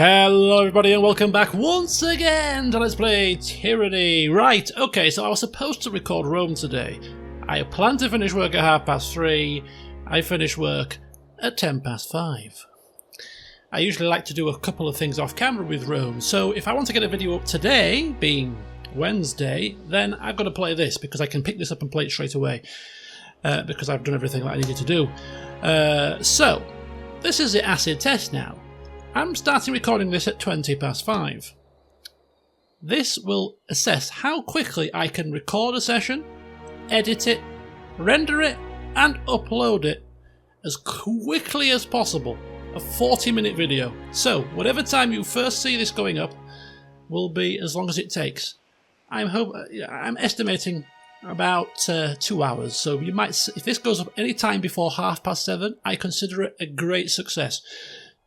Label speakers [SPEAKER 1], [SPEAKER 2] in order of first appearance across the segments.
[SPEAKER 1] Hello everybody and welcome back once again to Let's Play Tyranny. Right, okay, so I was supposed to record Rome today. I planned to finish work at 3:30. I finished work at 5:10. I usually like to do a couple of things off camera with Rome, so if I want to get a video up today, being Wednesday, then I've got to play this because I can pick this up and play it straight away because I've done everything that I needed to do. So, this is the acid test now. I'm starting recording this at 5:20. This will assess how quickly I can record a session, edit it, render it, and upload it as quickly as possible. A 40-minute video. So, whatever time you first see this going up will be as long as it takes. I'm estimating about 2 hours. So you might, if this goes up any time before 7:30, I consider it a great success.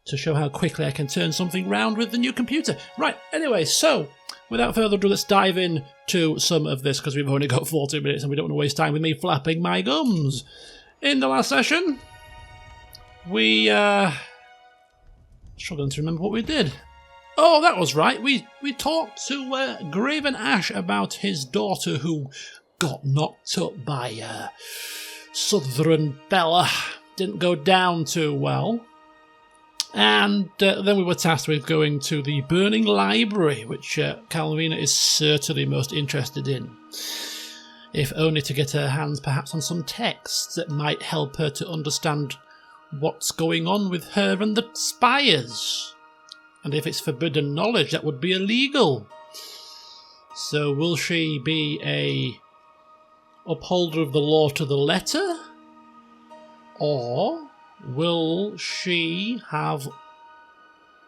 [SPEAKER 1] To show how quickly I can turn something round with the new computer. Right, anyway, so, without further ado, let's dive in to some of this, because we've only got 40 minutes and we don't want to waste time with me flapping my gums. In the last session, we, struggling to remember what we did. Oh, that was right, we talked to Graven Ash about his daughter who got knocked up by Southern Bella. Didn't go down too well. And then we were tasked with going to the Burning Library, which Calvina is certainly most interested in. If only to get her hands perhaps on some texts that might help her to understand what's going on with her and the spires. And if it's forbidden knowledge, that would be illegal. So will she be a upholder of the law to the letter? Or will she have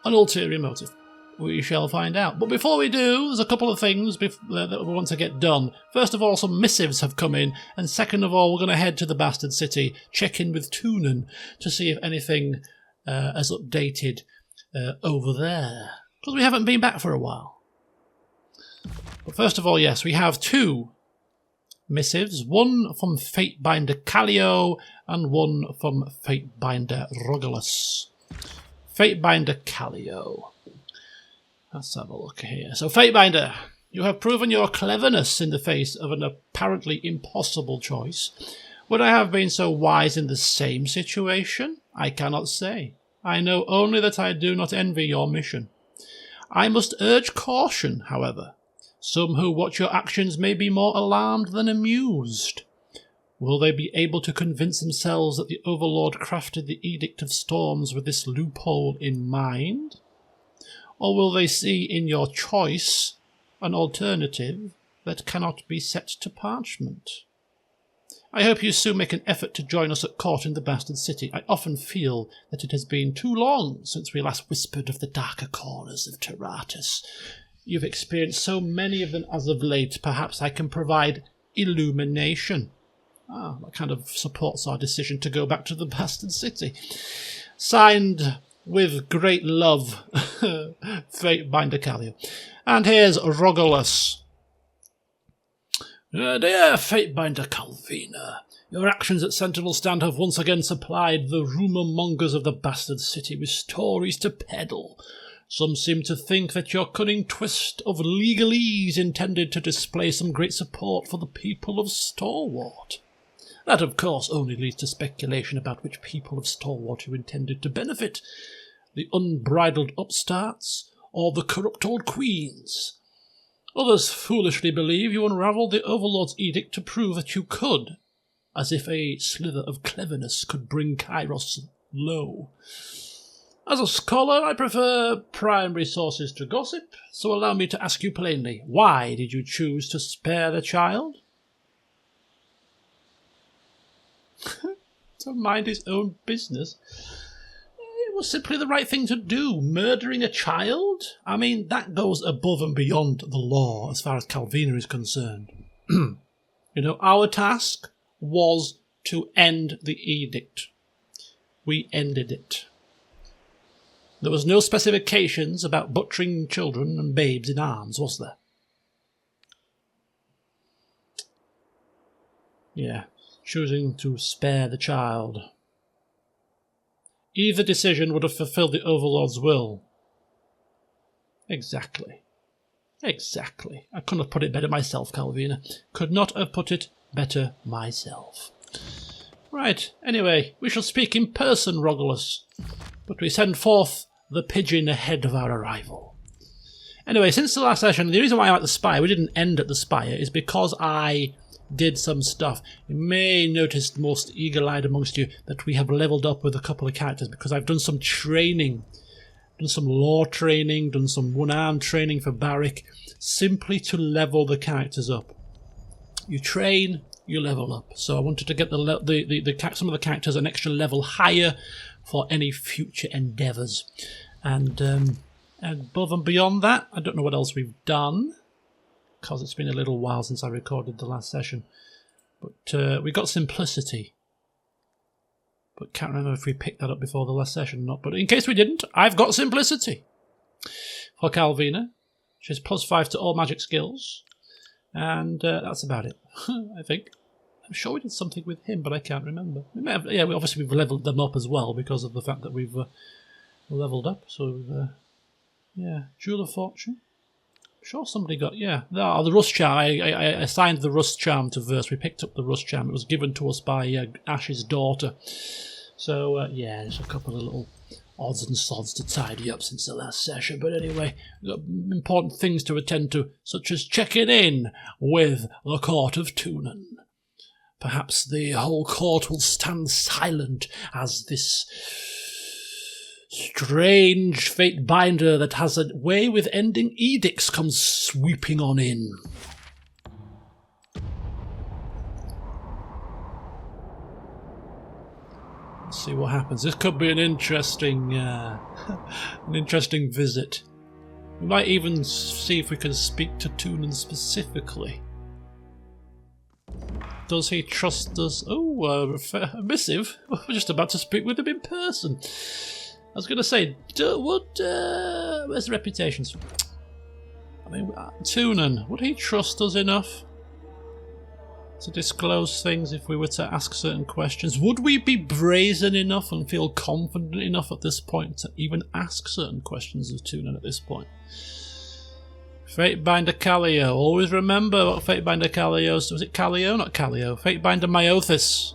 [SPEAKER 1] an ulterior motive? We shall find out. But before we do, there's a couple of things that we want to get done. First of all, some missives have come in, and second of all, we're going to head to the Bastard City, check in with Tunon to see if anything has updated over there. Because we haven't been back for a while. But first of all, yes, we have two missives, one from Fatebinder Callio and one from Fatebinder Regulus. Fatebinder Callio. Let's have a look here. So, Fatebinder, you have proven your cleverness in the face of an apparently impossible choice. Would I have been so wise in the same situation? I cannot say. I know only that I do not envy your mission. I must urge caution, however. Some who watch your actions may be more alarmed than amused. Will they be able to convince themselves that the Overlord crafted the Edict of Storms with this loophole in mind? Or will they see in your choice an alternative that cannot be set to parchment? I hope you soon make an effort to join us at court in the Bastard City. I often feel that it has been too long since we last whispered of the darker corners of Terratus. You've experienced so many of them as of late, perhaps I can provide illumination. That kind of supports our decision to go back to the Bastard City. Signed with great love, Fatebinder Callio. And here's Regulus. Dear Fatebinder Calvina, your actions at Sentinel Stand have once again supplied the rumour-mongers of the Bastard City with stories to peddle. Some seem to think that your cunning twist of legalese intended to display some great support for the people of Stalwart. That, of course, only leads to speculation about which people of Stalwart you intended to benefit, the unbridled upstarts or the corrupt old queens. Others foolishly believe you unravelled the Overlord's edict to prove that you could, as if a slither of cleverness could bring Kairos low. As a scholar, I prefer primary sources to gossip, so allow me to ask you plainly, why did you choose to spare the child? To mind his own business. It was simply the right thing to do. Murdering a child? I mean, that goes above and beyond the law as far as Calvina is concerned. You know, our task was to end the edict. We ended it. There was no specifications about butchering children and babes in arms, was there? Yeah, choosing to spare the child. Either decision would have fulfilled the Overlord's will. Exactly. Exactly. I couldn't have put it better myself, Calvina. Could not have put it better myself. Right, anyway, we shall speak in person, Regulus, but we send forth the pigeon ahead of our arrival. Anyway, since the last session, the reason why I'm at the Spire, we didn't end at the Spire, is because I did some stuff. You may notice, most eagle-eyed amongst you, that we have leveled up with a couple of characters because I've done some training, done some lore training, done some one-arm training for Barrick, simply to level the characters up. You train, you level up. So I wanted to get some of the characters an extra level higher for any future endeavours. And above and beyond that, I don't know what else we've done, because it's been a little while since I recorded the last session. But we got simplicity. But can't remember if we picked that up before the last session or not. But in case we didn't, I've got simplicity for Calvina. She's +5 to all magic skills. And that's about it, I think. I'm sure we did something with him, but I can't remember. Yeah, obviously we've leveled them up as well because of the fact that we've leveled up. So, yeah, Jewel of Fortune. I'm sure somebody got, yeah. No, the Rust Charm. I assigned the Rust Charm to Verse. We picked up the Rust Charm. It was given to us by Ash's daughter. So, yeah, there's a couple of little odds and sods to tidy up since the last session. But anyway, we've got important things to attend to, such as checking in with the Court of Tunon. Perhaps the whole court will stand silent as this strange fate binder that has a way with ending edicts comes sweeping on in. Let's see what happens. This could be an interesting visit. We might even see if we can speak to Tunon specifically. Does he trust us? Oh, a missive. We're just about to speak with him in person. I was going to say, where's the reputations? I mean, Tunon, would he trust us enough to disclose things if we were to ask certain questions? Would we be brazen enough and feel confident enough at this point to even ask certain questions of Tunon at this point? Fatebinder Callio. Always remember what Fatebinder Callio... Was it Callio? Not Callio. Fatebinder Myothis.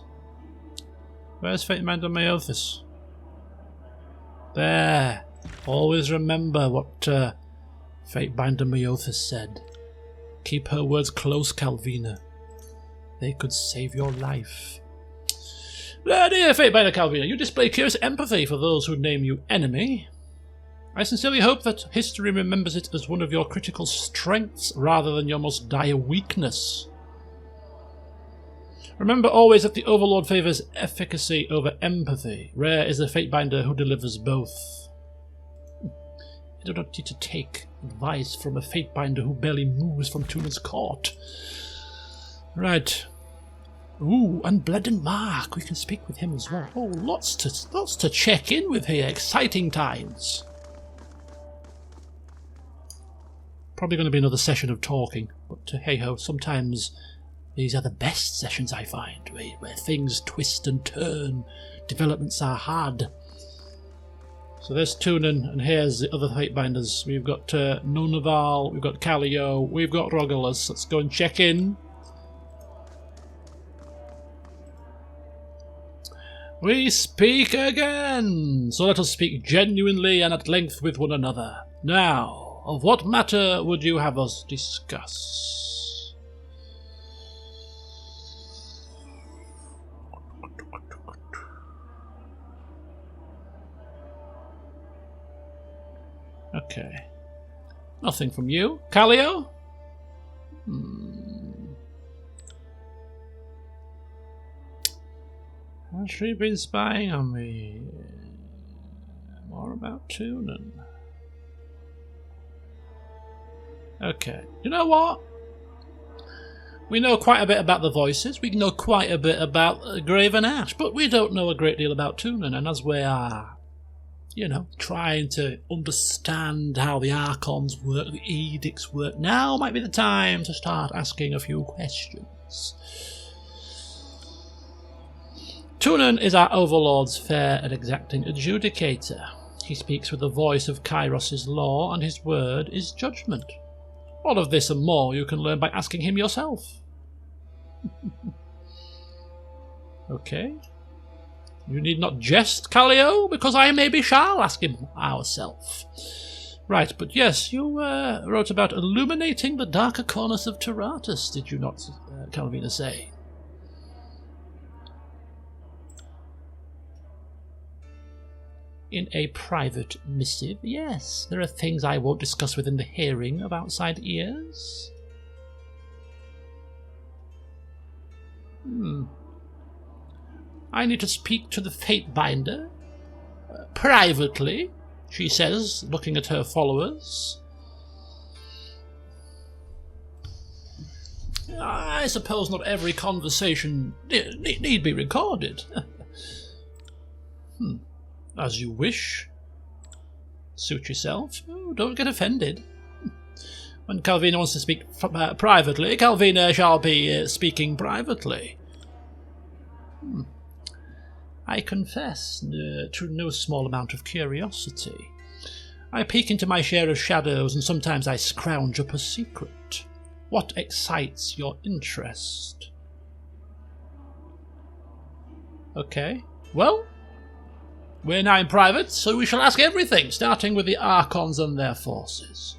[SPEAKER 1] Where's Fatebinder Myothis? There. Always remember what Fatebinder Myothis said. Keep her words close, Calvina. They could save your life. Dear Fatebinder Calvina, you display curious empathy for those who name you enemy. I sincerely hope that history remembers it as one of your critical strengths rather than your most dire weakness. Remember always that the Overlord favours efficacy over empathy. Rare is the Fatebinder who delivers both. You do not need to take advice from a Fatebinder who barely moves from Tunon's court. Right. Ooh, and Blended Mark. We can speak with him as well. Oh, lots to check in with here. Exciting times. Probably going to be another session of talking, but hey-ho, sometimes these are the best sessions I find, where things twist and turn, developments are hard. So there's Tunon, and here's the other Fatebinders. We've got Nunaval, we've got Callio, we've got Regulus. Let's go and check in. We speak again! So let us speak genuinely and at length with one another. Now, of what matter would you have us discuss? Okay. Nothing from you. Callio? Has she been spying on me? More about Tunon. Okay. You know what? We know quite a bit about the voices. We know quite a bit about Graven Ash, but we don't know a great deal about Tunon. And as we are, trying to understand how the Archons work, the Edicts work, now might be the time to start asking a few questions. Tunon is our Overlord's fair and exacting adjudicator. He speaks with the voice of Kairos' law, and his word is judgment. All of this and more you can learn by asking him yourself. Okay. You need not jest, Callio, because I maybe shall ask him ourself. Right, but yes, you wrote about illuminating the darker corners of Taratus, did you not, Calvina say? In a private missive, yes. There are things I won't discuss within the hearing of outside ears. I need to speak to the Fatebinder. Privately, she says, looking at her followers. I suppose not every conversation need be recorded. As you wish. Suit yourself. Oh, don't get offended. When Calvina wants to speak privately, Calvina shall be speaking privately. I confess to no small amount of curiosity. I peek into my share of shadows, and sometimes I scrounge up a secret. What excites your interest? Okay, well, we're now in private, so we shall ask everything, starting with the Archons and their forces.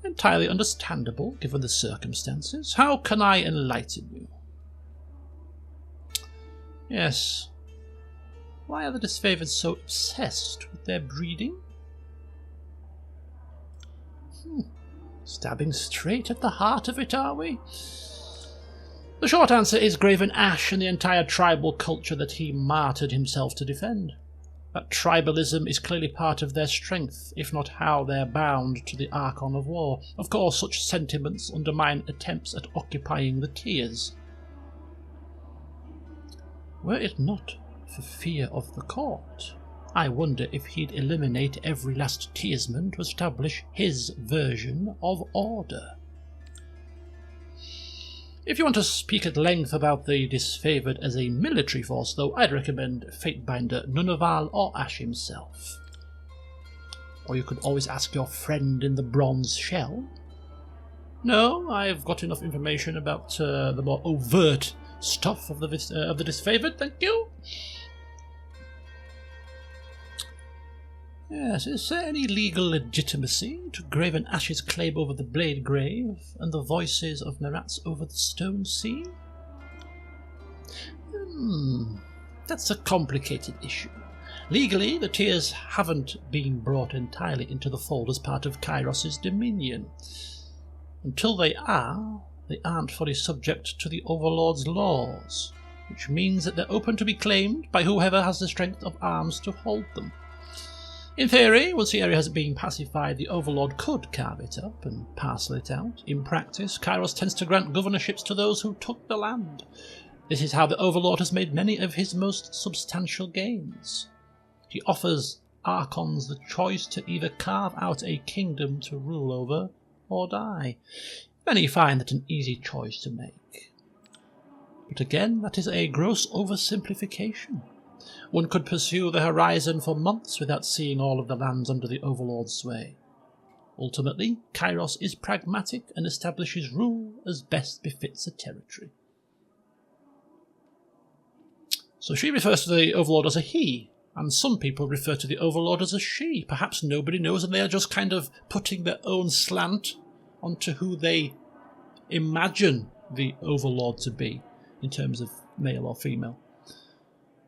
[SPEAKER 1] Entirely understandable, given the circumstances. How can I enlighten you? Yes. Why are the disfavored so obsessed with their breeding? Stabbing straight at the heart of it, are we? The short answer is Graven Ash and the entire tribal culture that he martyred himself to defend. That tribalism is clearly part of their strength, if not how they're bound to the Archon of War. Of course, such sentiments undermine attempts at occupying the tiers. Were it not for fear of the court, I wonder if he'd eliminate every last tiersman to establish his version of order. If you want to speak at length about the disfavoured as a military force, though, I'd recommend Fatebinder Nunaval or Ash himself. Or you could always ask your friend in the bronze shell. No, I've got enough information about the more overt stuff of the disfavoured, thank you. Yes, is there any legal legitimacy to Graven Ash's claim over the Blade Grave and the voices of Narats over the Stone Sea? That's a complicated issue. Legally, the tiers haven't been brought entirely into the fold as part of Kairos' dominion. Until they aren't fully subject to the Overlord's laws, which means that they're open to be claimed by whoever has the strength of arms to hold them. In theory, once the area has been pacified, the Overlord could carve it up and parcel it out. In practice, Kairos tends to grant governorships to those who took the land. This is how the Overlord has made many of his most substantial gains. He offers Archons the choice to either carve out a kingdom to rule over or die. Many find that an easy choice to make. But again, that is a gross oversimplification. One could pursue the horizon for months without seeing all of the lands under the Overlord's sway. Ultimately, Kairos is pragmatic and establishes rule as best befits a territory. So she refers to the Overlord as a he, and some people refer to the Overlord as a she. Perhaps nobody knows, and they are just kind of putting their own slant onto who they imagine the Overlord to be, in terms of male or female.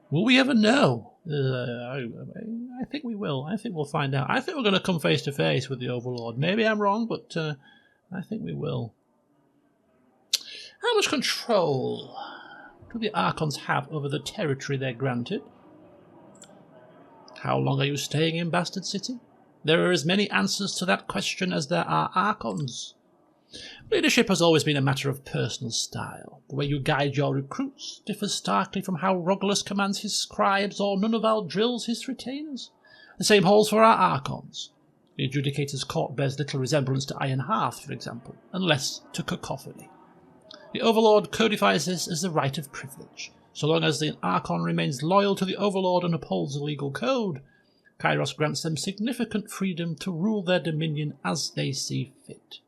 [SPEAKER 1] Will we ever know? I think we will. I think we'll find out. I think we're going to come face to face with the Overlord. Maybe I'm wrong, but I think we will. How much control do the Archons have over the territory they're granted? How long are you staying in Bastard City? There are as many answers to that question as there are Archons. Leadership has always been a matter of personal style. The way you guide your recruits differs starkly from how Rogelus commands his scribes or Nunaval drills his retainers. The same holds for our Archons. The Adjudicator's court bears little resemblance to Iron Hearth, for example, and less to Cacophony. The Overlord codifies this as the right of privilege. So long as the Archon remains loyal to the Overlord and upholds the legal code, Kairos grants them significant freedom to rule their dominion as they see fit.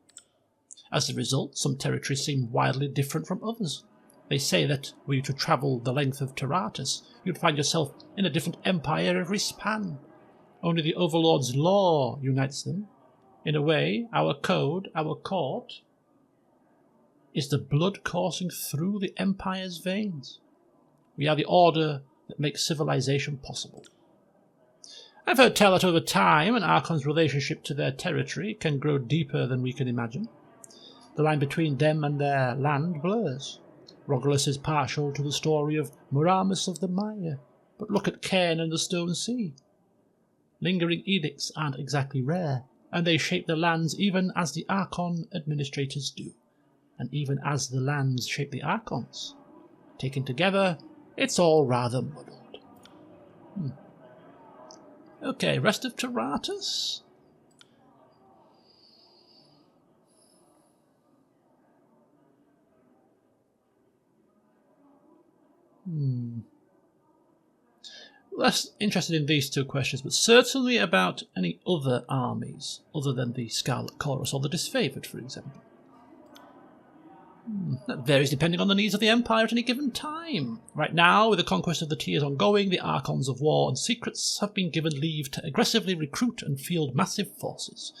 [SPEAKER 1] As a result, some territories seem wildly different from others. They say that were you to travel the length of Taratus, you'd find yourself in a different empire every span. Only the Overlord's law unites them. In a way, our code, our court, is the blood coursing through the Empire's veins. We are the order that makes civilization possible. I've heard tell that over time, an Archon's relationship to their territory can grow deeper than we can imagine. The line between them and their land blurs. Rogulus is partial to the story of Muramus of the Maya, but look at Cairn and the Stone Sea. Lingering edicts aren't exactly rare, and they shape the lands even as the Archon administrators do, and even as the lands shape the Archons. Taken together, it's all rather muddled. Okay, rest of Taratus? Less interested in these two questions, but certainly about any other armies, other than the Scarlet Chorus or the Disfavoured, for example. That varies depending on the needs of the Empire at any given time. Right now, with the conquest of the Tiers ongoing, the Archons of War and Secrets have been given leave to aggressively recruit and field massive forces.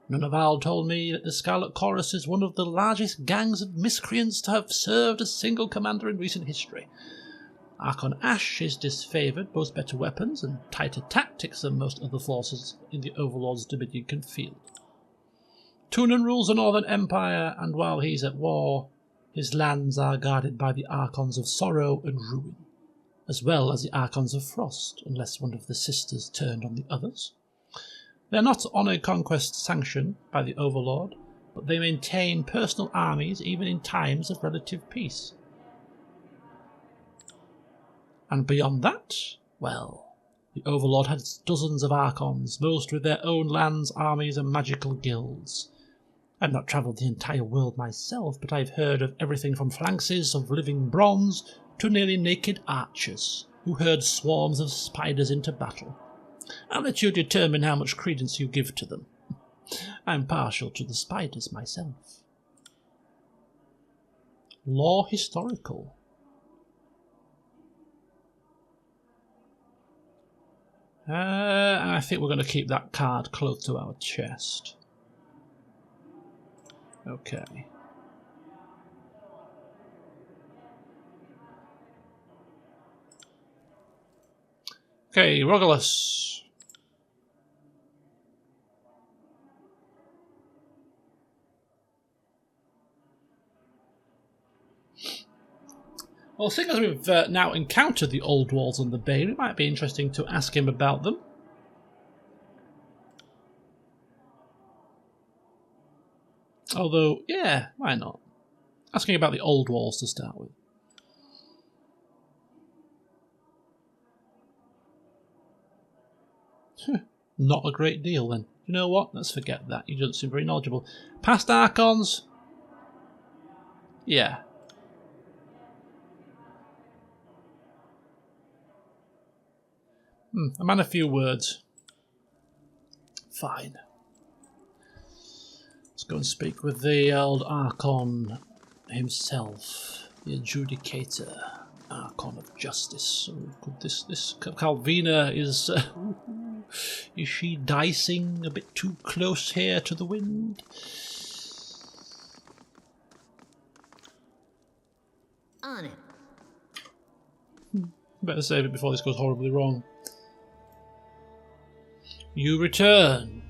[SPEAKER 1] Nunnaval told me that the Scarlet Chorus is one of the largest gangs of miscreants to have served a single commander in recent history. Archon Ash is disfavoured, boasts better weapons and tighter tactics than most other forces in the Overlord's dominion can field. Tunon rules the Northern Empire, and while he's at war, his lands are guarded by the Archons of Sorrow and Ruin, as well as the Archons of Frost, unless one of the sisters turned on the others. They are not on a conquest sanctioned by the Overlord, but they maintain personal armies even in times of relative peace. And beyond that, well, the Overlord has dozens of Archons, most with their own lands, armies, and magical guilds. I've not travelled the entire world myself, but I've heard of everything from phalanxes of living bronze to nearly naked archers who herd swarms of spiders into battle. I'll let you determine how much credence you give to them. I'm partial to the spiders myself. Law historical. I think we're going to keep that card close to our chest. Okay. Okay, Rogulus. Well, seeing as we've now encountered the old walls on the bay, it might be interesting to ask him about them. Although, yeah, why not? Asking about the old walls to start with. Not a great deal, then. You know what? Let's forget that. You don't seem very knowledgeable. Past Archons? Yeah. A man of few words. Fine. Let's go and speak with the old Archon himself, the Adjudicator, Archon of Justice. Oh, could this Calvina is she dicing a bit too close here to the wind?
[SPEAKER 2] On it.
[SPEAKER 1] Better save it before this goes horribly wrong. You return.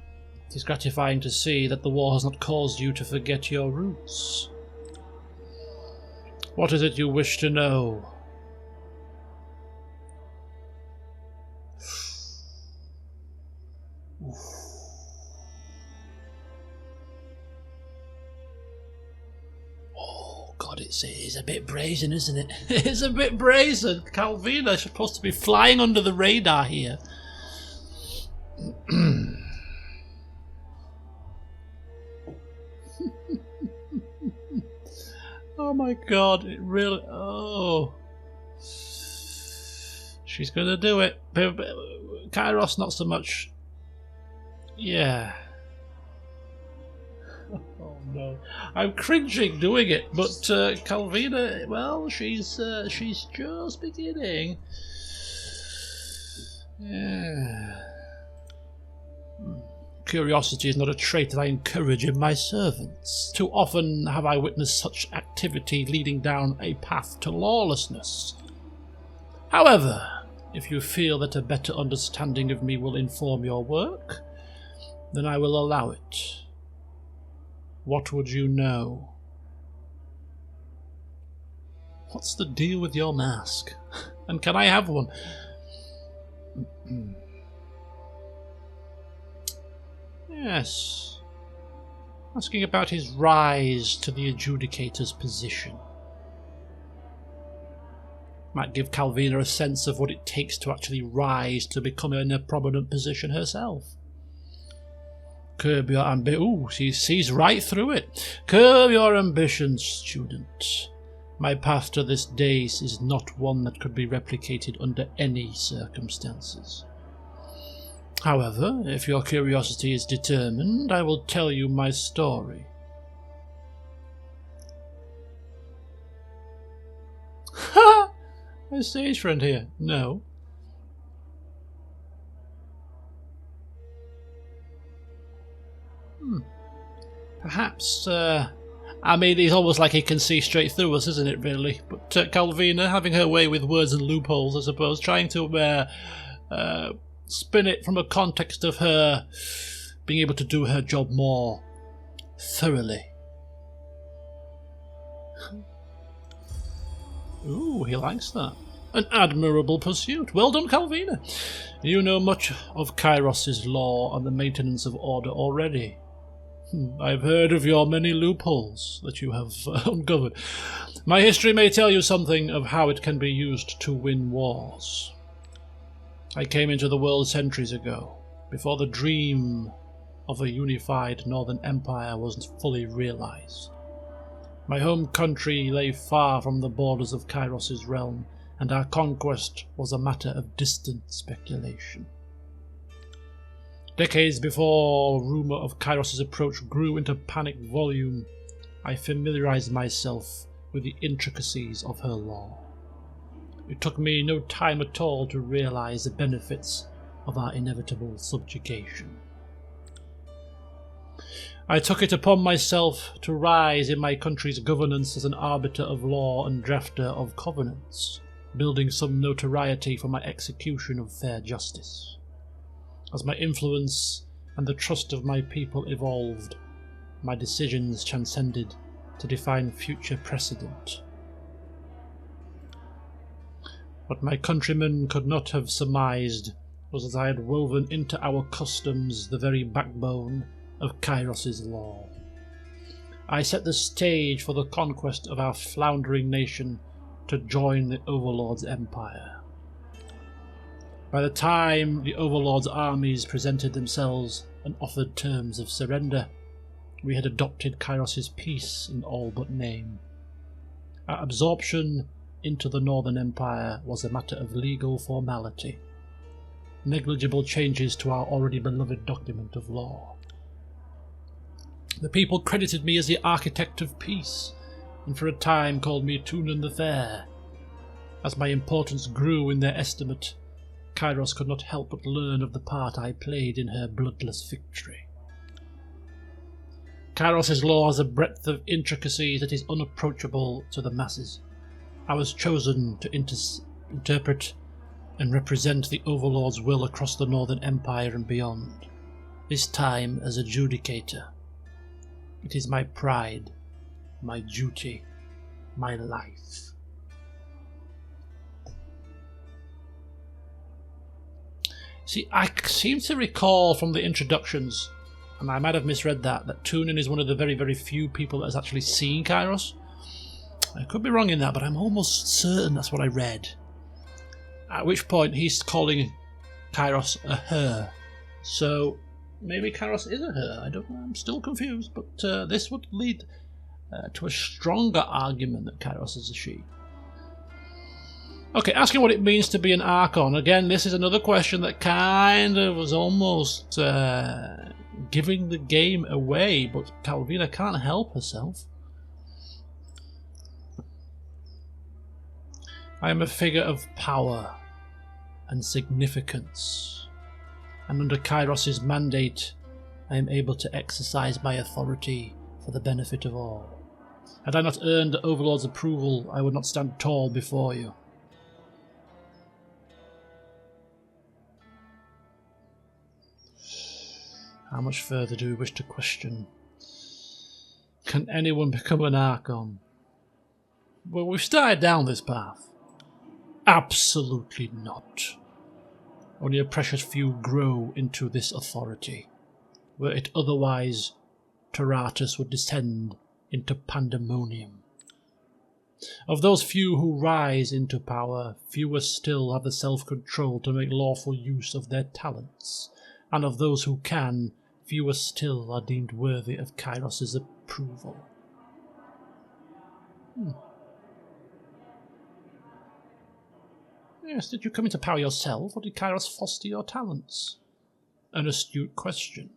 [SPEAKER 1] It is gratifying to see that the war has not caused you to forget your roots. What is it you wish to know? Oh God, it's a bit brazen, isn't it? It's a bit brazen. Calvina is supposed to be flying under the radar here. Oh my God, it really... Oh. She's going to do it. Kairos, not so much. Yeah. Oh no, I'm cringing doing it, but Calvina, well, she's just beginning. Yeah. Curiosity is not a trait that I encourage in my servants. Too often have I witnessed such activity leading down a path to lawlessness. However, if you feel that a better understanding of me will inform your work, then I will allow it. What would you know? What's the deal with your mask? And can I have one? Yes. Asking about his rise to the adjudicator's position. Might give Calvina a sense of what it takes to actually rise to become in a prominent position herself. Curb your ambition. Ooh, she sees right through it. Curb your ambitions, student. My path to this day is not one that could be replicated under any circumstances. However, if your curiosity is determined, I will tell you my story. Ha! My stage friend here. No. Perhaps, I mean, it's almost like he can see straight through us, isn't it, really? But Calvina, having her way with words and loopholes, I suppose, trying to spin it from a context of her being able to do her job more thoroughly. Ooh, he likes that. An admirable pursuit. Well done, Calvina. You know much of Kairos' law and the maintenance of order already. I've heard of your many loopholes that you have uncovered. My history may tell you something of how it can be used to win wars. I came into the world centuries ago, before the dream of a unified Northern Empire was fully realized. My home country lay far from the borders of Kairos' realm, and our conquest was a matter of distant speculation. Decades before rumour of Kairos' approach grew into panic volume, I familiarized myself with the intricacies of her law. It took me no time at all to realize the benefits of our inevitable subjugation. I took it upon myself to rise in my country's governance as an arbiter of law and drafter of covenants, building some notoriety for my execution of fair justice. As my influence and the trust of my people evolved, my decisions transcended to define future precedent. What my countrymen could not have surmised was that I had woven into our customs the very backbone of Kairos' law. I set the stage for the conquest of our floundering nation to join the Overlord's empire. By the time the Overlord's armies presented themselves and offered terms of surrender, we had adopted Kairos' peace in all but name. Our absorption into the Northern Empire was a matter of legal formality, negligible changes to our already beloved document of law. The people credited me as the architect of peace, and for a time called me Tunon the Fair. As my importance grew in their estimate, Kairos could not help but learn of the part I played in her bloodless victory. Kairos' law has a breadth of intricacy that is unapproachable to the masses. I was chosen to interpret and represent the Overlord's will across the Northern Empire and beyond, this time as adjudicator. It is my pride, my duty, my life. See, I seem to recall from the introductions, and I might have misread that Tunon is one of the very, very few people that has actually seen Kairos. I could be wrong in that, but I'm almost certain that's what I read. At which point he's calling Kairos a her. So maybe Kairos is a her. I don't know. I'm still confused, but this would lead to a stronger argument that Kairos is a she. Okay, asking what it means to be an Archon. Again, this is another question that kind of was almost giving the game away, but Calvina can't help herself. I am a figure of power and significance, and under Kairos' mandate, I am able to exercise my authority for the benefit of all. Had I not earned the Overlord's approval, I would not stand tall before you. How much further do we wish to question? Can anyone become an Archon? Well, we've started down this path. Absolutely not. Only a precious few grow into this authority. Were it otherwise, Tyranny would descend into pandemonium. Of those few who rise into power, fewer still have the self-control to make lawful use of their talents, and of those who can, fewer still are deemed worthy of Kairos' approval. Yes, did you come into power yourself, or did Kairos foster your talents? An astute question.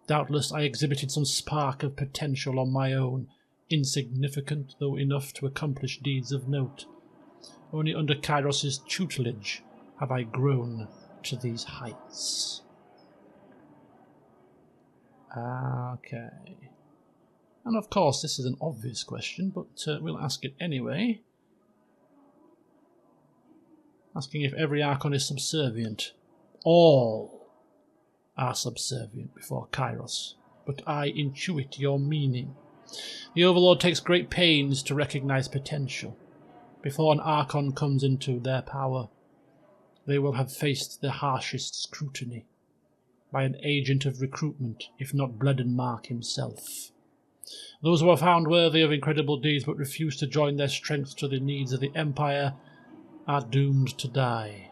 [SPEAKER 1] Doubtless I exhibited some spark of potential on my own, insignificant though enough to accomplish deeds of note. Only under Kairos' tutelage have I grown to these heights. Okay. And of course this is an obvious question, but we'll ask it anyway. Asking if every Archon is subservient. All are subservient before Kairos, but I intuit your meaning. The Overlord takes great pains to recognize potential. Before an Archon comes into their power, they will have faced the harshest scrutiny by an agent of recruitment, if not Bledenmark himself. Those who are found worthy of incredible deeds but refuse to join their strength to the needs of the Empire are doomed to die.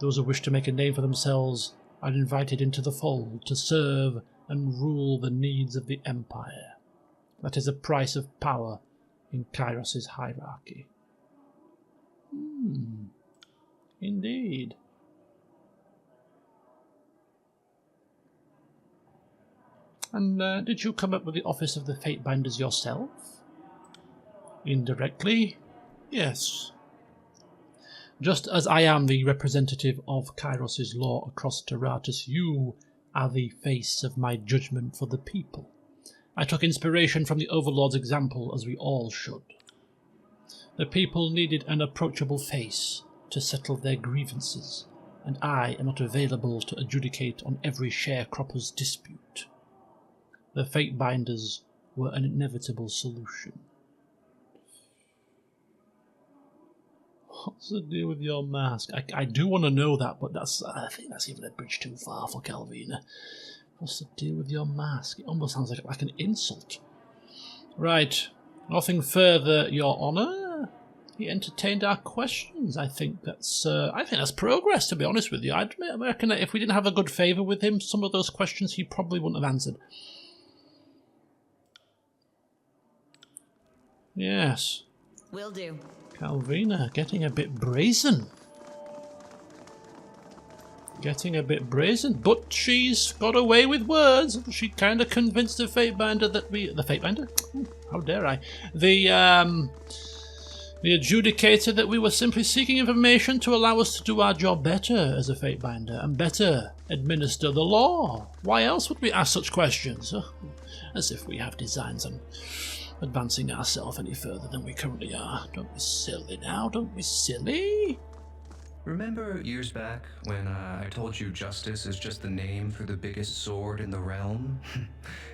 [SPEAKER 1] Those who wish to make a name for themselves are invited into the fold to serve and rule the needs of the Empire. That is the price of power in Kairos' hierarchy. Indeed. And did you come up with the office of the Fatebinders yourself? Indirectly, yes. Just as I am the representative of Kairos' law across Tyranny, you are the face of my judgment for the people. I took inspiration from the Overlord's example, as we all should. The people needed an approachable face to settle their grievances, and I am not available to adjudicate on every sharecropper's dispute. The Fatebinders were an inevitable solution. What's the deal with your mask? I do want to know that, but I think that's even a bridge too far for Calvina. What's the deal with your mask? It almost sounds like an insult. Right. Nothing further, Your Honour. He entertained our questions. I think that's progress, to be honest with you. I reckon that if we didn't have a good favour with him, some of those questions he probably wouldn't have answered. Yes.
[SPEAKER 2] Will do.
[SPEAKER 1] Calvina, getting a bit brazen. But she's got away with words. She kind of convinced the Fatebinder that the Fatebinder? How dare I? The adjudicator that we were simply seeking information to allow us to do our job better as a Fatebinder and better administer the law. Why else would we ask such questions? As if we have designs on advancing ourselves any further than we currently are. Don't be silly now, don't be silly.
[SPEAKER 3] Remember years back when I told you justice is just the name for the biggest sword in the realm?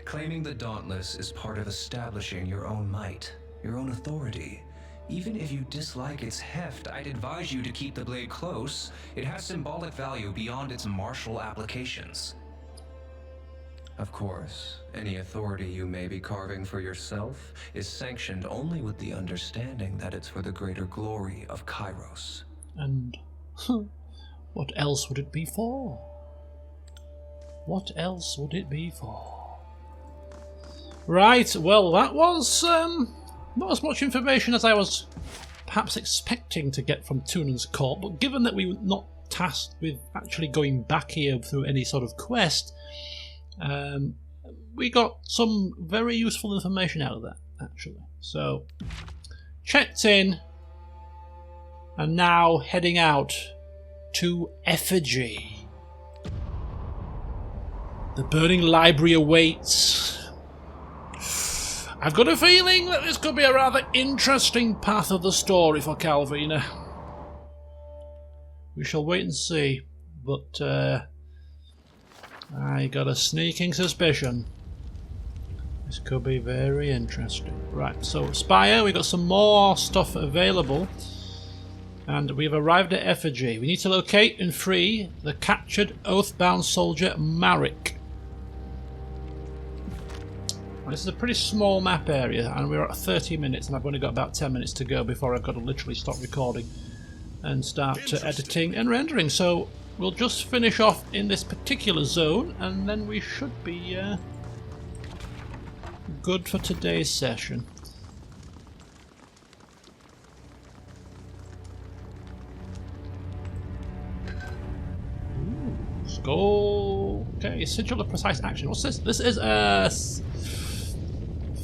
[SPEAKER 3] Claiming the Dauntless is part of establishing your own might, your own authority. Even if you dislike its heft, I'd advise you to keep the blade close. It has symbolic value beyond its martial applications. Of course, any authority you may be carving for yourself is sanctioned only with the understanding that it's for the greater glory of Kairos.
[SPEAKER 1] And what else would it be for? What else would it be for? Right, well, that was not as much information as I was perhaps expecting to get from Tunon's court, but given that we were not tasked with actually going back here through any sort of quest, we got some very useful information out of that, actually. So, checked in, and now heading out to Effigy. The burning library awaits. I've got a feeling that this could be a rather interesting path of the story for Calvina. We shall wait and see, but I got a sneaking suspicion this could be very interesting. Right, so Spire, we got some more stuff available, and we've arrived at Effigy. We need to locate and free the captured oath-bound soldier Marek. This is a pretty small map area, and we're at 30 minutes, and I've only got about 10 minutes to go before I've got to literally stop recording and start editing and rendering. So we'll just finish off in this particular zone, and then we should be good for today's session. Ooh, let's go. Okay, sigil of precise action. What's this? This is a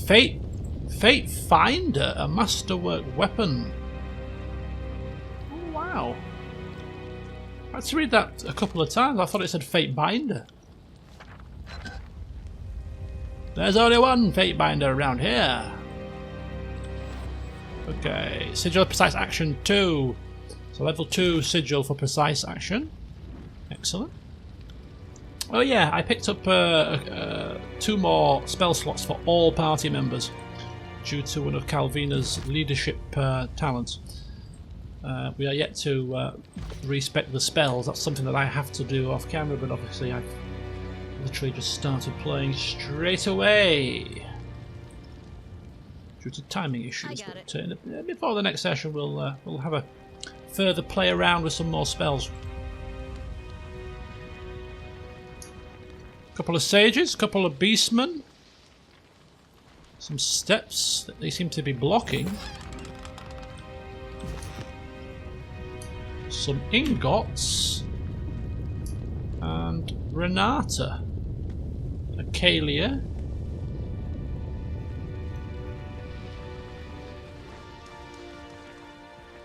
[SPEAKER 1] Fate Finder, a masterwork weapon. Oh, wow. I had to read that a couple of times. I thought it said Fate Binder. There's only one Fate Binder around here. Okay, sigil of precise action 2. So level 2 sigil for precise action. Excellent. Oh yeah, I picked up 2 more spell slots for all party members due to one of Calvina's leadership talents. We are yet to respec the spells. That's something that I have to do off camera, but obviously I've literally just started playing straight away due to timing issues. But before the next session, we'll have a further play around with some more spells. Couple of sages, couple of beastmen, some steps that they seem to be blocking, some ingots, and Renata, Acalia,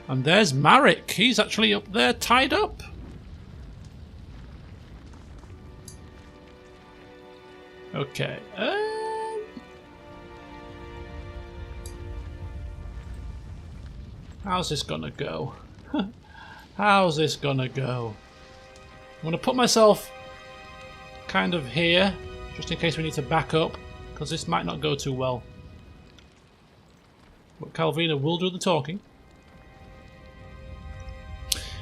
[SPEAKER 1] and there's Marek. He's actually up there tied up. Okay. How's this gonna go? How's this gonna go? I'm gonna put myself kind of here, just in case we need to back up, because this might not go too well. But Calvina will do the talking.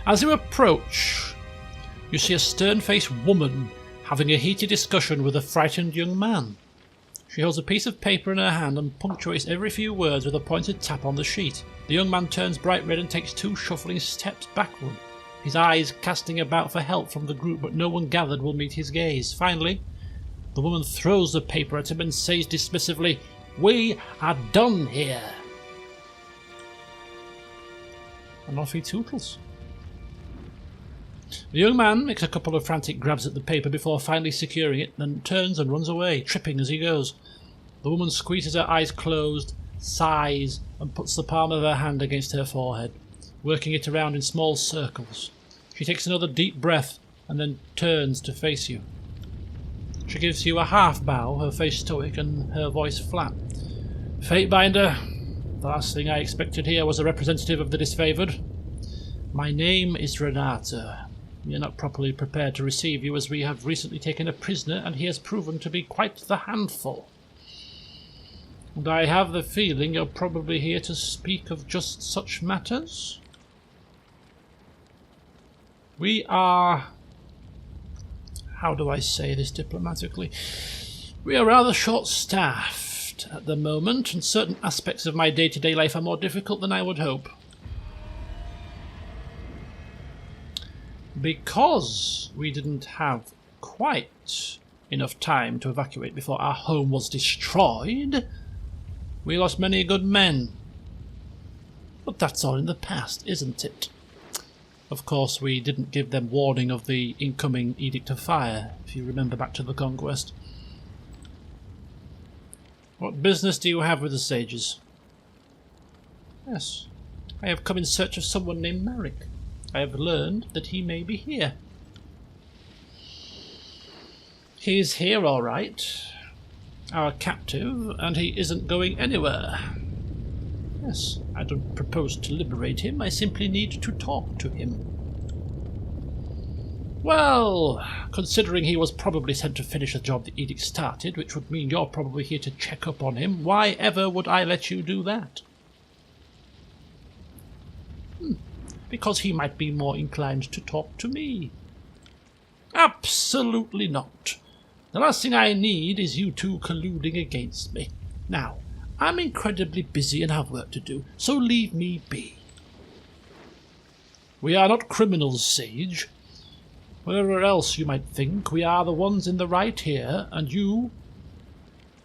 [SPEAKER 1] As you approach, you see a stern-faced woman having a heated discussion with a frightened young man. She holds a piece of paper in her hand and punctuates every few words with a pointed tap on the sheet. The young man turns bright red and takes 2 shuffling steps backward, his eyes casting about for help from the group, but no one gathered will meet his gaze. Finally, the woman throws the paper at him and says dismissively, "We are done here." And off he tootles. The young man makes a couple of frantic grabs at the paper before finally securing it, then turns and runs away, tripping as he goes. The woman squeezes her eyes closed, sighs, and puts the palm of her hand against her forehead, working it around in small circles. She takes another deep breath and then turns to face you. She gives you a half bow, her face stoic and her voice flat. "Fatebinder, the last thing I expected here was a representative of the disfavoured. My name is Renata. We are not properly prepared to receive you, as we have recently taken a prisoner and he has proven to be quite the handful. And I have the feeling you're probably here to speak of just such matters. We are... how do I say this diplomatically? We are rather short-staffed at the moment, and certain aspects of my day-to-day life are more difficult than I would hope. Because we didn't have quite enough time to evacuate before our home was destroyed, we lost many good men. But that's all in the past, isn't it? Of course, we didn't give them warning of the incoming Edict of Fire, if you remember back to the Conquest. What business do you have with the sages? Yes, I have come in search of someone named Marek. I have learned that he may be here. He is here, all right. Our captive, and he isn't going anywhere. Yes, I don't propose to liberate him, I simply need to talk to him. Well, considering he was probably sent to finish the job the edict started, which would mean you're probably here to check up on him, why ever would I let you do that? Because he might be more inclined to talk to me. Absolutely not. The last thing I need is you two colluding against me. Now, I'm incredibly busy and have work to do, so leave me be. We are not criminals, Sage. Whatever else you might think, we are the ones in the right here, and you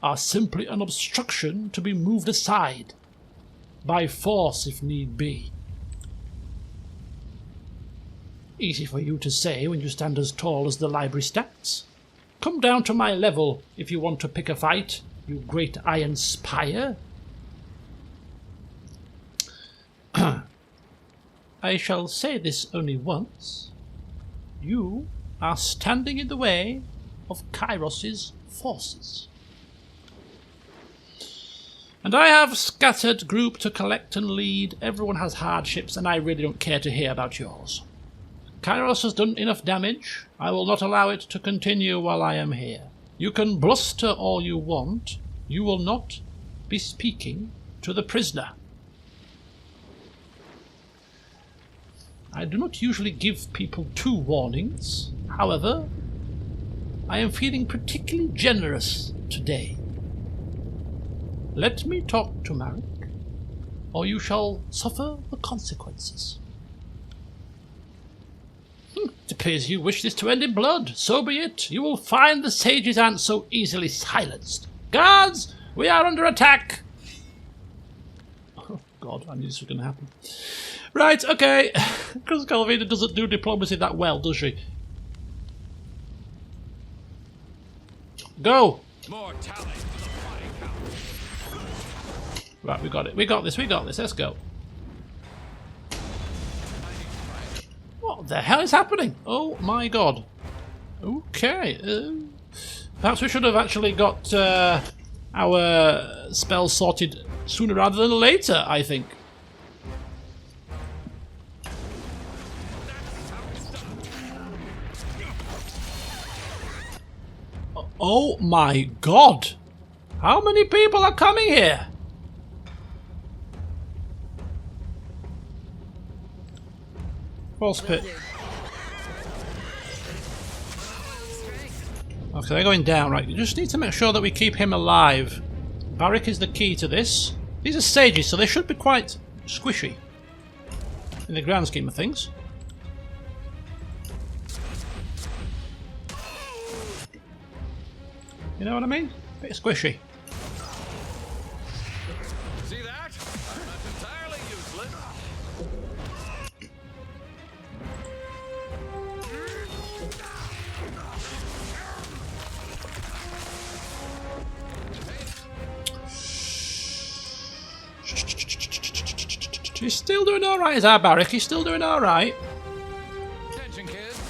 [SPEAKER 1] are simply an obstruction to be moved aside. By force, if need be. Easy for you to say when you stand as tall as the library stacks. Come down to my level if you want to pick a fight, you great iron spire. I shall say this only once. You are standing in the way of Kairos's forces. And I have scattered group to collect and lead. Everyone has hardships, and I really don't care to hear about yours. Kairos has done enough damage. I will not allow it to continue while I am here. You can bluster all you want. You will not be speaking to the prisoner. I do not usually give people 2 warnings. However, I am feeling particularly generous today. Let me talk to Marek, or you shall suffer the consequences. It appears you wish this to end in blood. So be it. You will find the sages aren't so easily silenced. Guards, we are under attack. Oh, God, I knew this was going to happen. Right, okay. Because Calvina doesn't do diplomacy that well, does she? Go. More talent for the fighting power. Right, we got it. We got this. We got this. Let's go. What the hell is happening? Oh my God. Okay. Perhaps we should have actually got our spells sorted sooner rather than later, I think. Oh my God! How many people are coming here? False pit. Okay, they're going down, right. You just need to make sure that we keep him alive. Barik is the key to this. These are sages, so they should be quite squishy in the grand scheme of things. You know what I mean? Bit squishy.
[SPEAKER 2] See that? I'm not entirely useless.
[SPEAKER 1] He's still doing alright, is our Barik? He's still doing alright.
[SPEAKER 2] Attention, kids.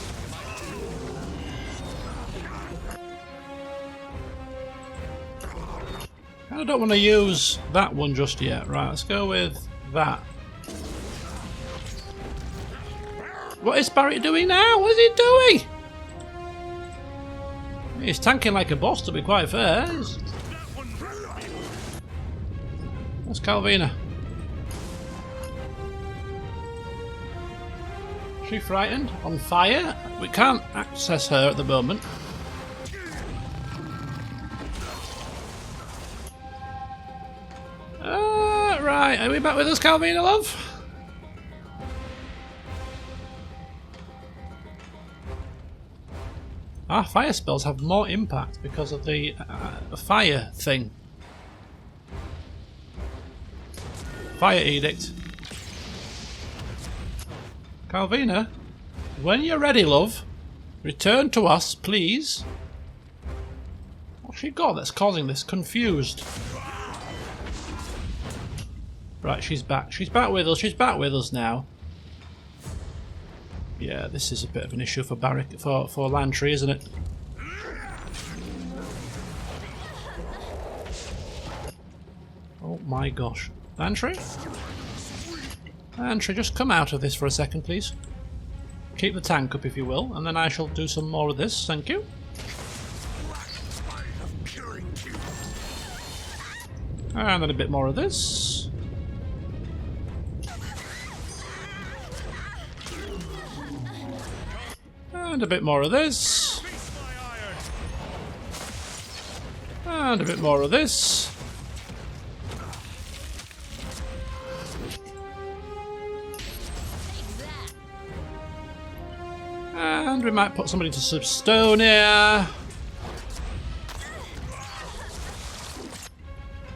[SPEAKER 1] I don't want to use that one just yet. Right, let's go with that. What is Barik doing now? What is he doing? He's tanking like a boss, to be quite fair. That's Calvina. She frightened? On fire? We can't access her at the moment. Right, are we back with us, Calvina, love? Our fire spells have more impact because of the fire thing. Fire edict. Calvina, when you're ready, love, return to us, please. What's she got that's causing this? Confused. Right, she's back. She's back with us. She's back with us now. Yeah, this is a bit of an issue for for Lantry, isn't it? Oh my gosh. Lantry? Lantry, just come out of this for a second, please. Keep the tank up, if you will, and then I shall do some more of this. Thank you. And then a bit more of this. And a bit more of this. And a bit more of this. And we might put somebody into some stone here.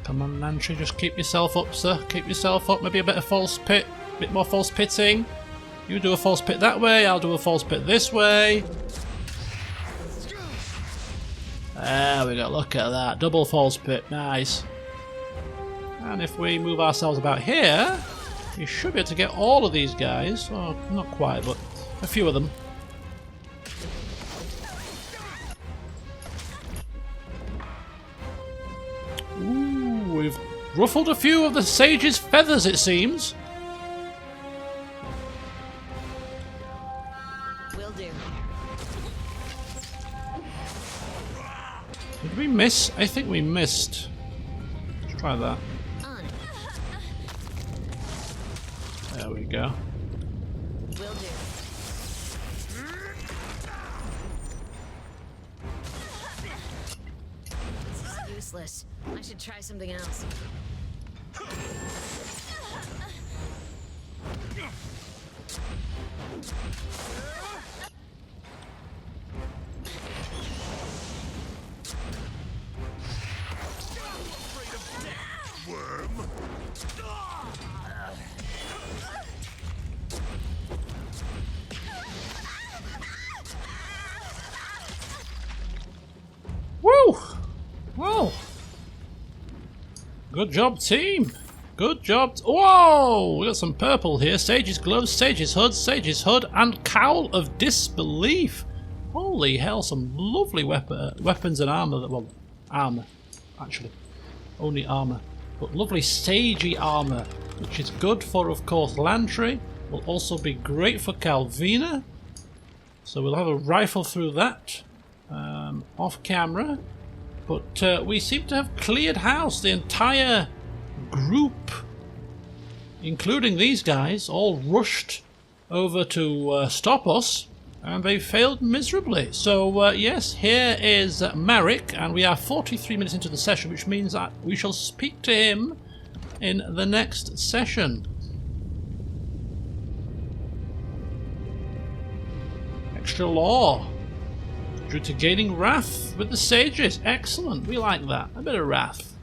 [SPEAKER 1] Come on, Lantry, just keep yourself up, sir. Keep yourself up. Maybe a bit of false pit. A bit more false pitting. You do a false pit that way, I'll do a false pit this way. There we go, look at that. Double false pit, nice. And if we move ourselves about here, we should be able to get all of these guys. Oh, not quite, but a few of them. Ooh, we've ruffled a few of the sage's feathers, it seems. Did we miss? I think we missed. Let's try that. There we go.
[SPEAKER 4] Will do. This is useless. I should try something else.
[SPEAKER 1] Woo! Well, good job, team. Good job. Whoa! We got some purple here. Sage's gloves, Sage's hood, and cowl of disbelief. Holy hell! Some lovely weapons and armor. Well, armor, actually, only armor, but lovely sagey armor, which is good for, of course, Lantry. Will also be great for Calvina. So we'll have a rifle through that. Off camera, but we seem to have cleared house. The entire group, including these guys, all rushed over to stop us, and they failed miserably. So yes, here is Marek, and we are 43 minutes into the session, which means that we shall speak to him in the next session. Extra law. Due to gaining wrath with the sages. Excellent, we like that. A bit of wrath.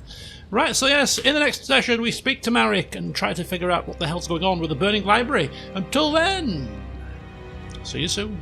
[SPEAKER 1] Right, so yes, in the next session we speak to Marek and try to figure out what the hell's going on with the burning library. Until then, see you soon.